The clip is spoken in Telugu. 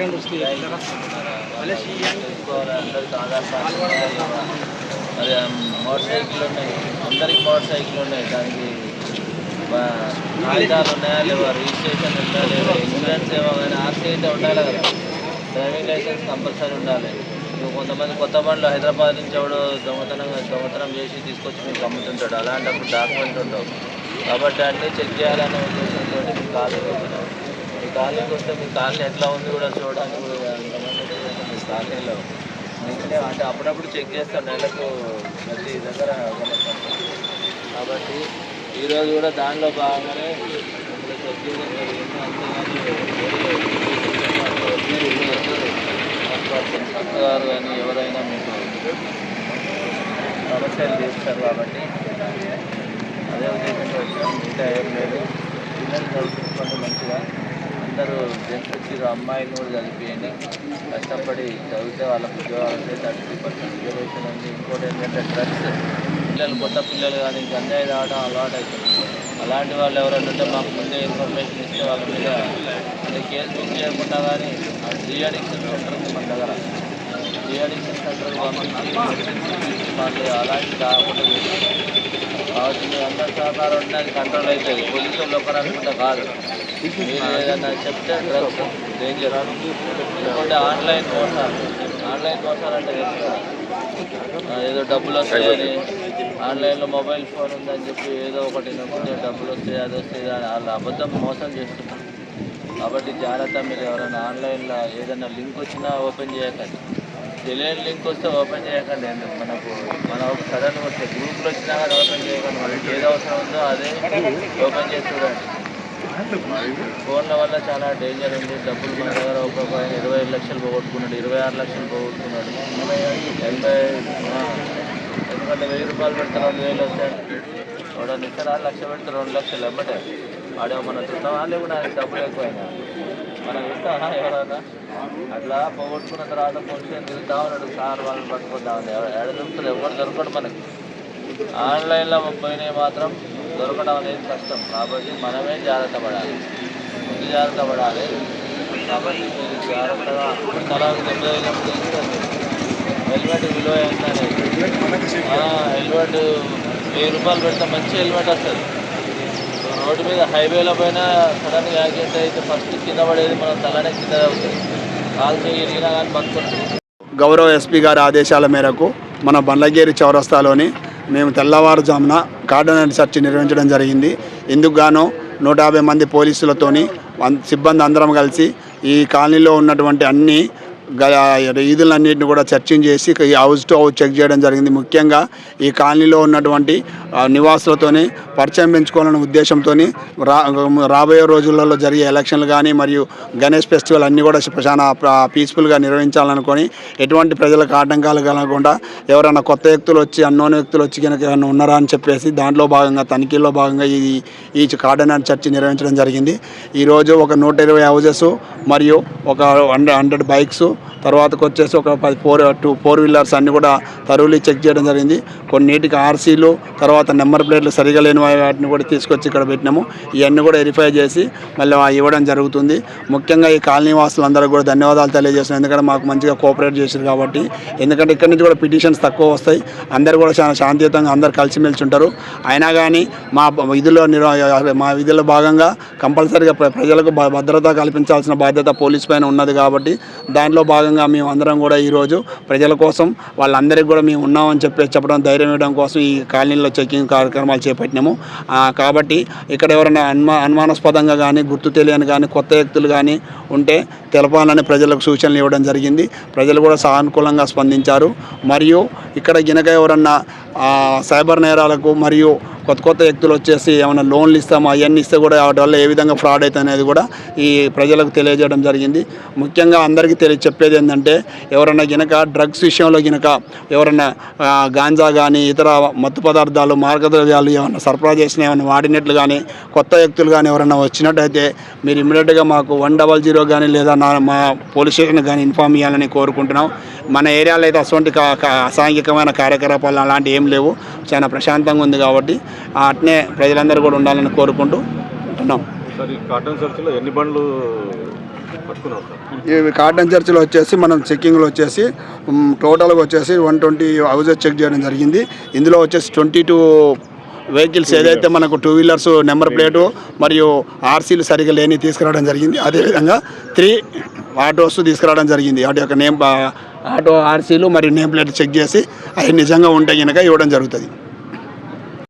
అది మోటార్ సైకిల్ ఉన్నాయి, అందరికి మోటార్ సైకిల్ ఉన్నాయి. దానికి కాగితాలు ఉన్నాయా లేవా, రిజిస్ట్రేషన్ ఉందా లేదా, ఇన్సూరెన్స్ ఏమో కానీ ఆర్సీ అయితే ఉండాలి కదా, డ్రైవింగ్ లైసెన్స్ కంపల్సరీ ఉండాలి. కొంతమంది కొత్త బండ్లు హైదరాబాద్ నుంచి ఎవడో దొంగతనం చేసి తీసుకొచ్చి మీకు అమ్ముతుంటాడు, అలాంటప్పుడు డాక్యుమెంట్ ఉండవు. కాబట్టి అన్నీ చెక్ చేయాలనే ఉద్దేశంతో మీ కాలనీకి వచ్చినాం. మీ కాలనీకి వస్తే మీ కాలనీ ఎట్లా ఉంది కూడా చూడడానికి కూడా మీ కాలనీలో అంటే అప్పుడప్పుడు చెక్ చేస్తాం, నెలకు ప్రతి దగ్గర. కాబట్టి ఈరోజు కూడా దానిలో భాగంగానే చెక్ చేయడం జరిగింది. అంతేగాని గారు కానీ ఎవరైనా మీకు సమస్యలు తీస్తారు. కాబట్టి అదే ఉద్దేశంగా వచ్చాం, మిగతా ఏం లేదు. పిల్లలు చదివించుకోండి మంచిగా, అందరూ జెంట్స్ వచ్చి అమ్మాయిలు కూడా చదివించండి. కష్టపడి చదివితే వాళ్ళకు ఉద్యోగాలు వస్తే 30% రిజర్వేషన్ ఉంది. ఇంకోటి ఏంటంటే డ్రగ్స్ పిల్లలు, కొత్త పిల్లలు కానీ గంజాయి తాగడం అలవాటు అవుతుంది. అలాంటి వాళ్ళు ఎవరైనా ఉంటే మాకు ముందే ఇన్ఫర్మేషన్ ఇస్తే వాళ్ళ మీద అంటే కేసు బుక్ చేయకుండా కానీ డి అడిక్షన్ సెంటర్ ఉంది మన దగ్గర. డి అడిక్షన్ సెంటర్కి పంపించి మళ్ళీ అలాంటి కాకుండా కాబట్టి మీరు అందరి సహకారం ఉంటే అది కంట్రోల్ అవుతుంది. పోలీసులు ఒకరనుకుంటే కాదు, మీరు ఏదైనా చెప్తే డ్రగ్స్ డేంజర్. ఎందుకంటే ఆన్లైన్ మోసాలు అంటే ఏదో డబ్బులు వస్తాయని, ఆన్లైన్లో మొబైల్ ఫోన్ ఉందని చెప్పి ఏదో ఒకటి నొక్కితే డబ్బులు వస్తాయి, అది వస్తాయి అని వాళ్ళు అబద్ధం మోసం చేస్తున్నారు. కాబట్టి జాగ్రత్త. మీరు ఎవరైనా ఆన్లైన్లో ఏదైనా లింక్ వచ్చినా ఓపెన్ చేయకండి, తెలియని లింక్ వస్తే ఓపెన్ చేయకండి. మన ఒక సడన్గా వస్తే గ్రూప్లో వచ్చినా కానీ ఓపెన్ చేయకండి. మనకి ఏది అవసరం ఉందో అదే ఓపెన్ చేసి చూడండి. ఫోన్ల వల్ల చాలా డేంజర్ ఉంది. డబ్బులు మన దగ్గర ఒక్కొక్క 25 లక్షలు పోగొట్టుకున్నాడు, 26 లక్షలు పోగొట్టుకున్నాడు. 80 ఎందుకంటే 1000 రూపాయలు పెడితే 2000 వస్తాయి. వాడు ఇస్తారా 1 లక్ష పెడితే 2 లక్షలు ఎమ్మటే. వాడే మనం చూద్దామా లేకుండా డబ్బులు ఎక్కువైనా మనం ఇస్తామా ఎవరైనా? అట్లా పోగొట్టుకున్న తర్వాత పోలీసులు తిరుగుతా ఉన్నాడు, సార్ వాళ్ళని పట్టుకుంటామని. ఎడ దొరుకుతుంది, ఎవరు దొరకడు మనకి. ఆన్లైన్లో పోయినవి మాత్రం దొరకడం అనేది కష్టం. కాబట్టి మనమే జాగ్రత్త పడాలి, ముందు జాగ్రత్త పడాలి. కాబట్టి మీరు జాగ్రత్తగా తలకు దెబ్బ తగిలినప్పుడు హెల్మెట్ విలువ ఎంత అనేది. హెల్మెట్ 1000 రూపాయలు పెడితే మంచి హెల్మెట్ వస్తుంది. రోడ్డు మీద హైవేలో పోయినా సడన్గా యాక్సిడెంట్ అయితే ఫస్ట్ కింద పడేది మనం తలనే కింద అవుతుంది. కాలు చేయగిరిగినా కానీ బతుకుంటుంది. గౌరవ ఎస్పీ గారి ఆదేశాల మేరకు మన బండ్లగేరి చౌరస్తాలోని మేము తెల్లవారుజామున కార్డన్ సెర్చ్ నిర్వహించడం జరిగింది. ఇందుకు గాను 150 మంది పోలీసులతోని సిబ్బంది అందరం కలిసి ఈ కాలనీలో ఉన్నటువంటి అన్ని ఈదులన్నింటిని కూడా సెర్చింగ్ చేసి హౌస్ టు హౌస్ చెక్ చేయడం జరిగింది. ముఖ్యంగా ఈ కాలనీలో ఉన్నటువంటి నివాసులతోని పరిచయం పెంచుకోవాలనే ఉద్దేశంతో రాబోయే రోజులలో జరిగే ఎలక్షన్లు కానీ మరియు గణేష్ ఫెస్టివల్ అన్నీ కూడా చాలా పీస్ఫుల్గా నిర్వహించాలనుకొని ఎటువంటి ప్రజలకు ఆటంకాలు కలగకుండా ఎవరైనా కొత్త వ్యక్తులు వచ్చి అన్నోన్ వ్యక్తులు వచ్చి కనుక ఏమైనా ఉన్నారా అని చెప్పేసి దాంట్లో భాగంగా తనిఖీల్లో భాగంగా ఈ కార్డన్ చర్చ్ నిర్వహించడం జరిగింది. ఈరోజు ఒక 120 హౌజెస్ మరియు ఒక 100 బైక్స్, తర్వాతకు వచ్చేసి ఒక 10 4 వీలర్స్ అన్నీ కూడా తరువులు చెక్ చేయడం జరిగింది. కొన్నిటికి ఆర్సీలు, తర్వాత నెంబర్ ప్లేట్లు సరిగా లేని వాటిని కూడా తీసుకొచ్చి ఇక్కడ పెట్టినాము. ఇవన్నీ కూడా వెరిఫై చేసి మళ్ళీ ఇవ్వడం జరుగుతుంది. ముఖ్యంగా ఈ కాలనీ వాసులందరూ కూడా ధన్యవాదాలు తెలియజేస్తున్నాం, ఎందుకంటే మాకు మంచిగా కోఆపరేట్ చేశారు కాబట్టి. ఎందుకంటే ఇక్కడ నుంచి కూడా పిటిషన్స్ తక్కువ వస్తాయి, అందరూ కూడా చాలా శాంతియుతంగా అందరు కలిసిమెలిసి ఉంటారు. అయినా కానీ మా విధుల్లో భాగంగా కంపల్సరీగా ప్రజలకు భద్రత కల్పించాల్సిన బాధ్యత పోలీస్ పైన ఉన్నది. కాబట్టి దాంట్లో భాగంగా మేము అందరం కూడా ఈరోజు ప్రజల కోసం వాళ్ళందరికీ కూడా మేము ఉన్నామని చెప్పడం ధైర్యం ఇవ్వడం కోసం ఈ కాలనీలో చెకింగ్ కార్యక్రమాలు చేపట్టినాము. కాబట్టి ఇక్కడ ఎవరైనా అనుమానాస్పదంగా కానీ గుర్తు తెలియని కానీ కొత్త వ్యక్తులు కానీ ఉంటే తెలపాలని ప్రజలకు సూచనలు ఇవ్వడం జరిగింది. ప్రజలు కూడా సానుకూలంగా స్పందించారు. మరియు ఇక్కడ గినక ఎవరన్నా సైబర్ నేరాలకు మరియు కొత్త వ్యక్తులు వచ్చేసి ఏమైనా లోన్లు ఇస్తామో అవన్నీ ఇస్తే కూడా వాటి వల్ల ఏ విధంగా ఫ్రాడ్ అవుతుంది అనేది కూడా ఈ ప్రజలకు తెలియజేయడం జరిగింది. ముఖ్యంగా అందరికీ చెప్పేది ఏంటంటే ఎవరైనా గినక డ్రగ్స్ విషయంలో గినక ఎవరైనా గాంజా కానీ ఇతర మత్తు పదార్థాలు మార్గద్రవ్యాలు ఏమైనా సరఫరా చేసిన ఏమైనా వాడినట్లు కానీ కొత్త వ్యక్తులు కానీ ఎవరైనా వచ్చినట్టయితే మీరు ఇమ్మీడియట్గా మాకు 100 కానీ లేదా మా పోలీస్ స్టేషన్ కానీ ఇన్ఫామ్ చేయాలని కోరుకుంటున్నాం. మన ఏరియాలో అయితే అటువంటి అసాంఘికమైన కార్యకలాపాలు అలాంటివి ఏం లేవు, చాలా ప్రశాంతంగా ఉంది. కాబట్టి అట్నే ప్రజలందరూ కూడా ఉండాలని కోరుకుంటూ ఉంటున్నాం. సార్, ఈ కార్డన్ సెర్చ్లో ఎన్ని బండ్లు ఈ కాటన్ చర్చిలో వచ్చేసి మనం చెక్కింగ్లో వచ్చేసి టోటల్గా వచ్చేసి 120 హౌజెస్ చెక్ చేయడం జరిగింది. ఇందులో వచ్చేసి 22 వెహికల్స్ ఏదైతే మనకు 2 వీలర్స్ నెంబర్ ప్లేటు మరియు ఆర్సీలు సరిగా లేని తీసుకురావడం జరిగింది. అదేవిధంగా 3 ఆటోస్ తీసుకురావడం జరిగింది. వాటి యొక్క ఆటో ఆర్సీలు మరియు నేమ్ ప్లేట్ చెక్ చేసి అవి నిజంగా ఉంటే కనుక ఇవ్వడం జరుగుతుంది.